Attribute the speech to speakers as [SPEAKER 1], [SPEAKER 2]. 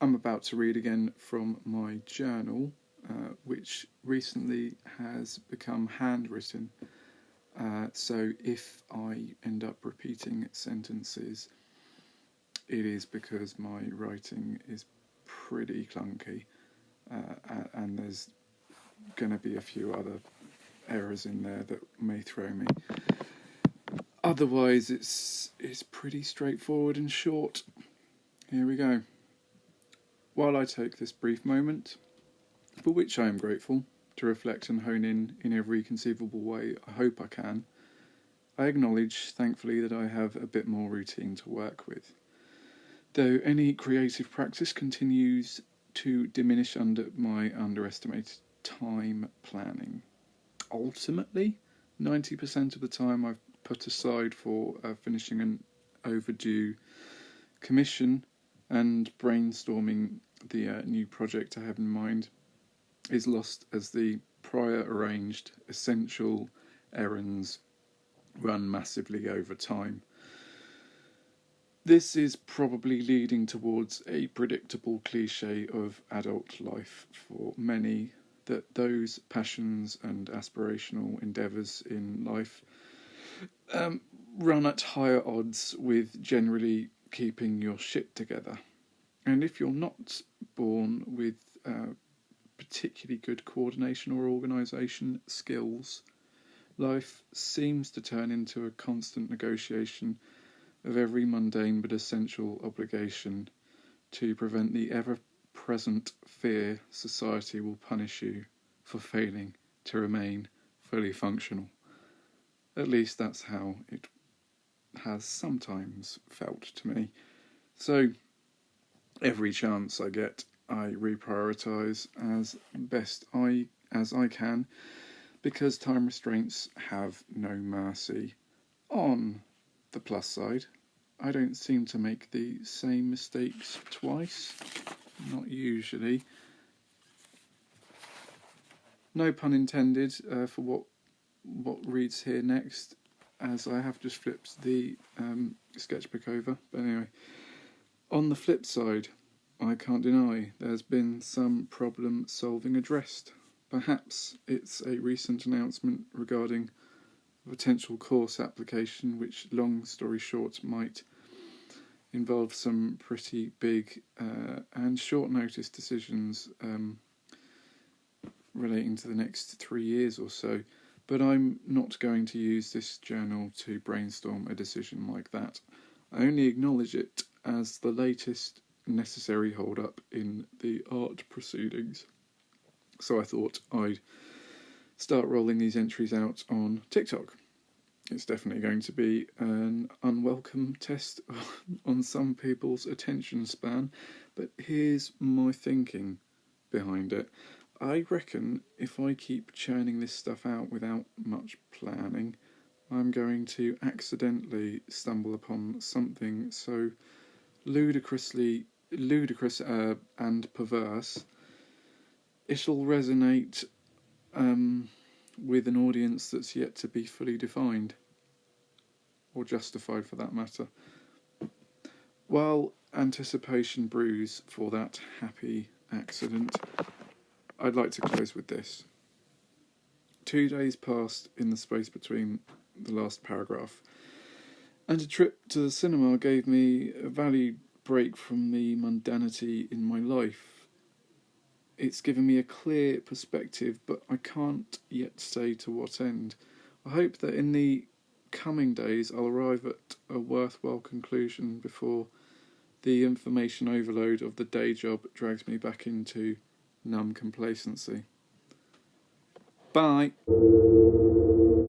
[SPEAKER 1] I'm about to read again from my journal, which recently has become handwritten. So if I end up repeating sentences, it is because my writing is pretty clunky, and there's going to be a few other errors in there that may throw me. Otherwise, it's pretty straightforward and short. Here we go. While I take this brief moment, for which I am grateful, to reflect and hone in every conceivable way I hope I can, I acknowledge, thankfully, that I have a bit more routine to work with. Though any creative practice continues to diminish under my underestimated time planning. Ultimately, 90% of the time I've put aside for finishing an overdue commission and brainstorming the new project I have in mind is lost as the prior arranged essential errands run massively over time. This is probably leading towards a predictable cliche of adult life for many, that those passions and aspirational endeavours in life run at higher odds with generally keeping your shit together. And if you're not born with particularly good coordination or organisation skills, life seems to turn into a constant negotiation of every mundane but essential obligation to prevent the ever-present fear society will punish you for failing to remain fully functional. At least that's how it has sometimes felt to me. So, every chance I get, I reprioritise as best as I can, because time restraints have no mercy. On the plus side, I don't seem to make the same mistakes twice, not usually. No pun intended for what reads here next, as I have just flipped the sketchbook over. But anyway, on the flip side, I can't deny there's been some problem solving addressed. Perhaps it's a recent announcement regarding a potential course application, which, long story short, might involve some pretty big and short notice decisions relating to the next 3 years or so. But I'm not going to use this journal to brainstorm a decision like that. I only acknowledge it as the latest necessary hold-up in the art proceedings. So I thought I'd start rolling these entries out on TikTok. It's definitely going to be an unwelcome test on some people's attention span, but here's my thinking behind it. I reckon if I keep churning this stuff out without much planning, I'm going to accidentally stumble upon something so ludicrous and perverse, it'll resonate with an audience that's yet to be fully defined, or justified for that matter. While anticipation brews for that happy accident, I'd like to close with this. 2 days passed in the space between the last paragraph, and a trip to the cinema gave me a valued break from the mundanity in my life. It's given me a clear perspective, but I can't yet say to what end. I hope that in the coming days I'll arrive at a worthwhile conclusion before the information overload of the day job drags me back into numb complacency. Bye.